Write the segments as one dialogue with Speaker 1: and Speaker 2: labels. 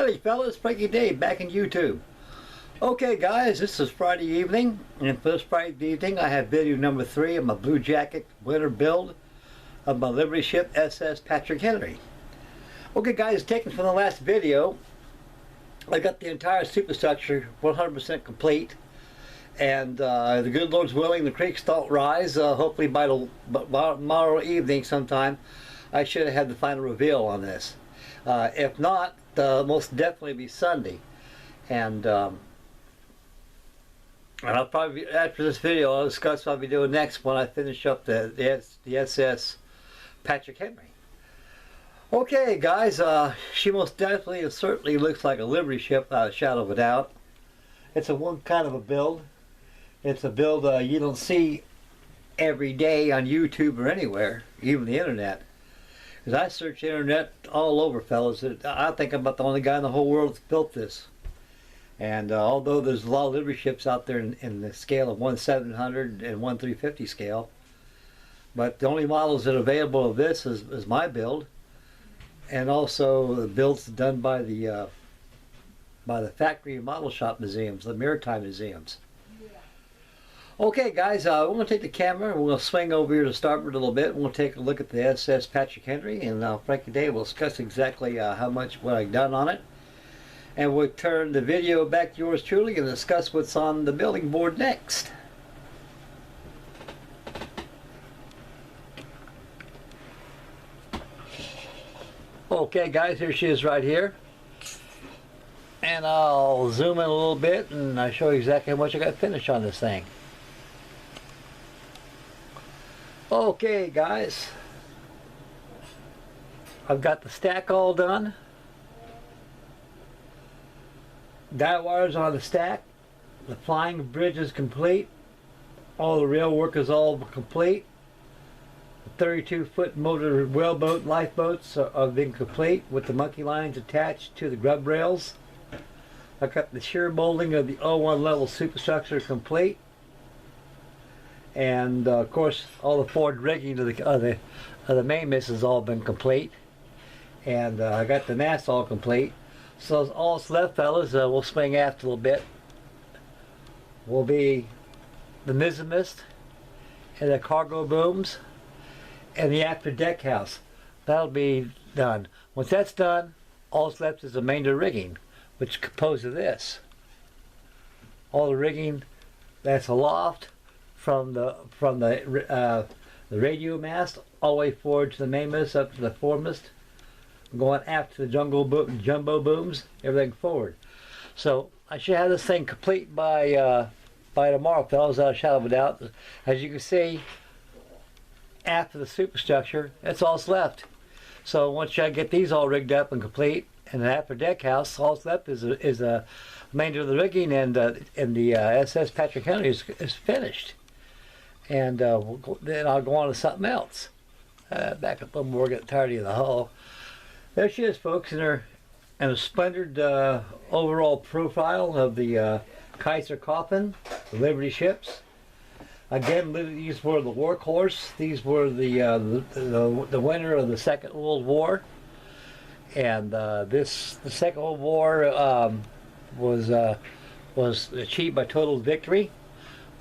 Speaker 1: Howdy fellas, Frankie Day back in YouTube. Okay guys, this is Friday evening, and for this Friday evening I have video number 3 of my Bluejacket winter build of my Liberty ship SS Patrick Henry. Okay guys, taken from the last video, I got the entire superstructure 100% complete, and the good Lord's willing, the creeks don't rise. Hopefully by tomorrow evening sometime I should have had the final reveal on this. If not, most definitely be Sunday, and I'll probably after this video I'll discuss what I'll be doing next when I finish up the SS Patrick Henry. Okay guys, she most definitely and certainly looks like a Liberty ship without a shadow of a doubt. It's a one kind of a build. It's a build you don't see every day on YouTube or anywhere, even the internet. Because I search the internet all over, fellas. I think I'm about the only guy in the whole world that's built this. And although there's a lot of Liberty ships out there in the scale of 1/700 and 1/350 scale, but the only models that are available of this is my build, and also the builds done by the factory and model shop museums, the maritime museums. Okay guys, we're going to take the camera and we're going to swing over here to starboard a little bit. We're going to take a look at the SS Patrick Henry, and Frankie Day will discuss exactly what I've done on it. And we'll turn the video back to yours truly and discuss what's on the building board next. Okay guys, here she is right here. And I'll zoom in a little bit and I'll show you exactly how much I got finished on this thing. Okay guys, I've got the stack all done. Guy wires on the stack. The flying bridge is complete. All the rail work is all complete. The 32-foot motor whaleboat lifeboats are being complete with the monkey lines attached to the grub rails. I've got the shear molding of the 01 level superstructure complete. And of course all the forward rigging of the main mast has all been complete, and I got the mast all complete. So all that's left, fellas, we'll swing aft a little bit, will be the mizzen mast and the cargo booms and the after deck house. That'll be done. Once that's done, all that's left is the rtemainder rigging, which is composed of this. All the rigging that's aloft, from the radio mast all the way forward to the mainmast up to the foremast, going aft to the jumbo booms, everything forward. So I should have this thing complete by tomorrow, fellas, without a shadow of a doubt. As you can see, after the superstructure, that's all that's left. So once I get these all rigged up and complete, and the after deck house, all that's left is a remainder of the rigging, and the SS Patrick Henry is finished. And then I'll go on to something else. Back up a little more, get tired of the hull. There she is, folks, in a splendid overall profile of the Kaiser coffin, the Liberty ships. Again, these were the workhorse. These were the winner of the Second World War. And the Second World War was achieved by total victory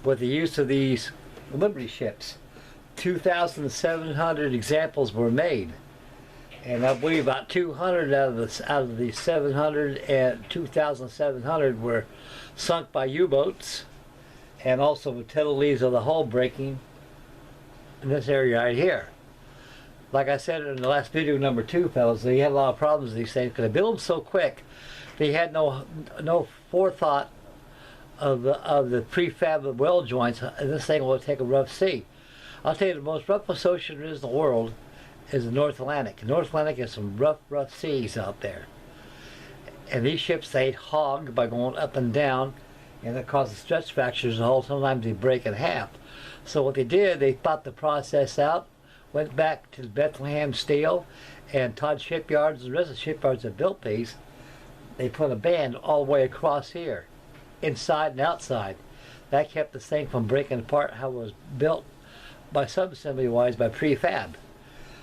Speaker 1: with the use of these Liberty ships. 2,700 examples were made, and I believe about 200 out of the 700 and 2,700 were sunk by U-boats, and also fatalities of the hull breaking in this area right here. Like I said in the last video number 2, fellas, they had a lot of problems with these things because they build them so quick. They had no forethought of the prefab of weld joints, and this thing will take a rough sea. I'll tell you, the most roughest ocean there is in the world is the North Atlantic. The North Atlantic has some rough seas out there. And these ships, they hog by going up and down, and it causes stretch fractures in the hull. Sometimes they break in half. So what they did, they thought the process out, went back to Bethlehem Steel and Todd Shipyards, and the rest of the shipyards that built these. They put a band all the way across here, inside and outside. That kept this thing from breaking apart how it was built by subassembly wise by prefab.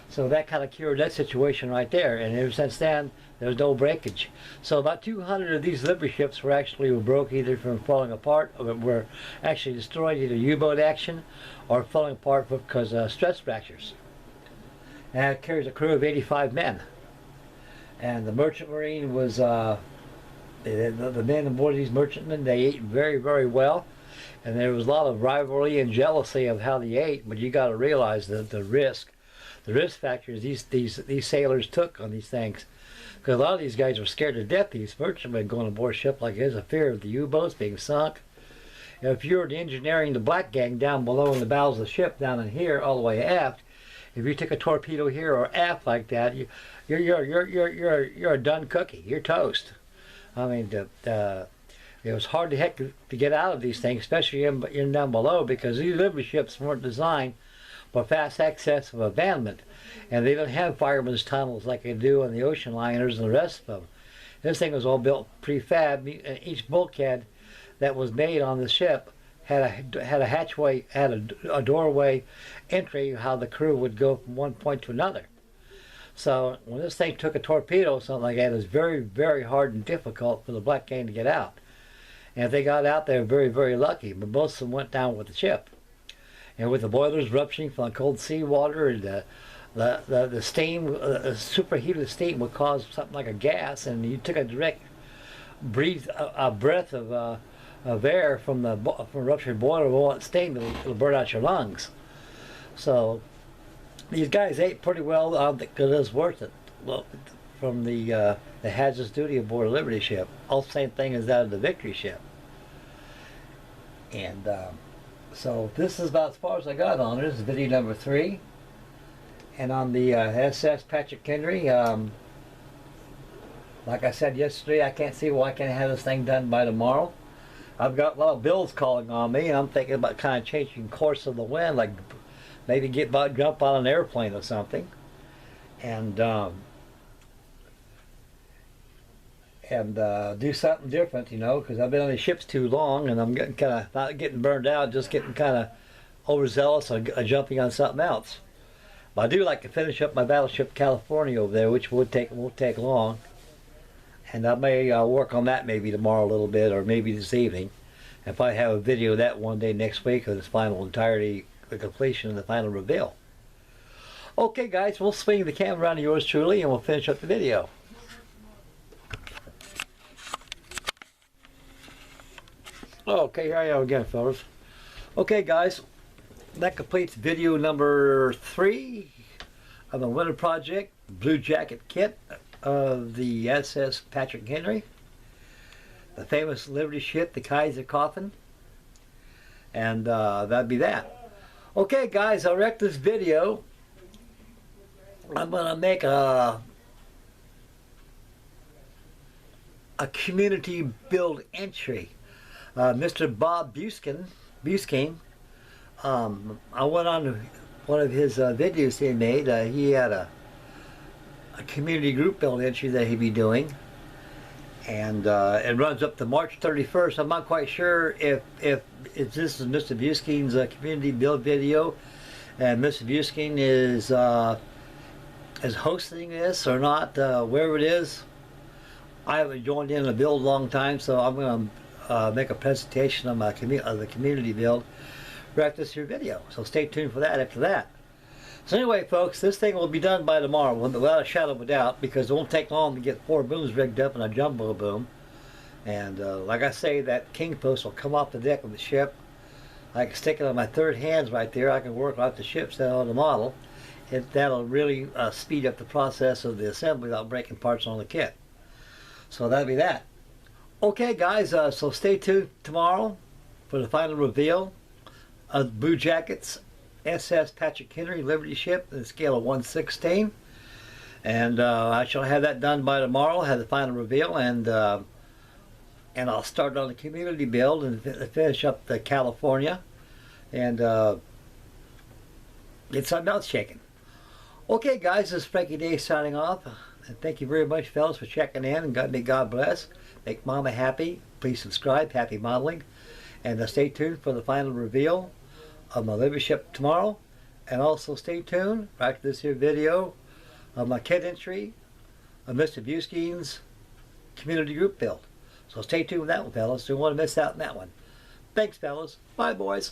Speaker 1: So that kind of cured that situation right there. And ever since then, there was no breakage. So about 200 of these livery ships were broke either from falling apart, or were actually destroyed either U-boat action or falling apart because of stress fractures. And it carries a crew of 85 men. And the merchant marine was, the men aboard these merchantmen, they ate very, very well. And there was a lot of rivalry and jealousy of how they ate, but you got to realize that the risk factors these sailors took on these things. Because a lot of these guys were scared to death, these merchantmen going aboard a ship like this, a fear of the U-boats being sunk. If you were engineering the black gang down below in the bows of the ship, down in here, all the way aft, if you took a torpedo here or aft like that, you're a done cookie. You're toast. I mean, it was hard to heck to get out of these things, especially in down below, because these livery ships weren't designed for fast access of abandonment, and they don't have firemen's tunnels like they do on the ocean liners and the rest of them. This thing was all built prefab. Each bulkhead that was made on the ship had a hatchway, had a doorway entry, how the crew would go from one point to another. So when this thing took a torpedo or something like that, it was very, very hard and difficult for the black gang to get out. And if they got out, they were very, very lucky, but most of them went down with the ship. And with the boilers rupturing from the cold seawater, and the steam, superheated steam would cause something like a gas, and you took a direct breath of air from a ruptured boiler, all that steam, it'll burn out your lungs. So these guys ate pretty well, because it was worth it. Well, from the hazardous duty aboard a Liberty ship, all the same thing as that of the Victory ship. And so this is about as far as I got on it. This is video number 3. And on the SS Patrick Henry, like I said yesterday, I can't see why I can't have this thing done by tomorrow. I've got a lot of bills calling on me, and I'm thinking about kind of changing course of the wind, like maybe jump on an airplane or something, and do something different, you know, because I've been on these ships too long, and I'm getting kind of not getting burned out, just getting kind of overzealous or jumping on something else. But I do like to finish up my battleship California over there, which won't take long. And I may work on that maybe tomorrow a little bit, or maybe this evening. If I have a video of that one day next week of its final entirety, the completion and the final reveal. Okay guys, we'll swing the camera around to yours truly and we'll finish up the video. Okay, here I am again, fellas. Okay guys, that completes video number 3 of the winter project, Bluejacket kit of the SS Patrick Henry, the famous Liberty ship, the Kaiser Coffin, and that'd be that. Okay guys, I'll wreck this video. I'm going to make a community build entry. Mr. Bob Buskin, I went on one of his videos he made. He had a community group build entry that he'd be doing, and it runs up to March 31st. I'm not quite sure if this is Mr. Buskin's community build video, and Mr. Buskin is hosting this or not. Wherever it is, I haven't joined in a build a long time, so I'm going to make a presentation of the community build right this here video. So stay tuned for that after that. So anyway, folks, this thing will be done by tomorrow, without a shadow of a doubt, because it won't take long to get 4 booms rigged up in a jumbo boom. And like I say, that king post will come off the deck of the ship. I can stick it on my 3rd hands right there. I can work off the ship set on the model. That'll really speed up the process of the assembly without breaking parts on the kit. So that'll be that. Okay, guys, so stay tuned tomorrow for the final reveal of Bluejacket's SS Patrick Henry Liberty ship at a scale of 1/16, and I shall have that done by tomorrow. Have the final reveal, and I'll start on the community build and finish up the California, and get something else shaking. Okay, guys, this is Frankie Day signing off, and thank you very much, fellas, for checking in, and may God bless. Make Mama happy. Please subscribe. Happy modeling, and stay tuned for the final reveal of my Liberty ship tomorrow. And also stay tuned right to this here video of my kit entry of Mr. Buskeen's community group build. So stay tuned with that one, fellas. Don't want to miss out on that one. Thanks, fellas. Bye, boys.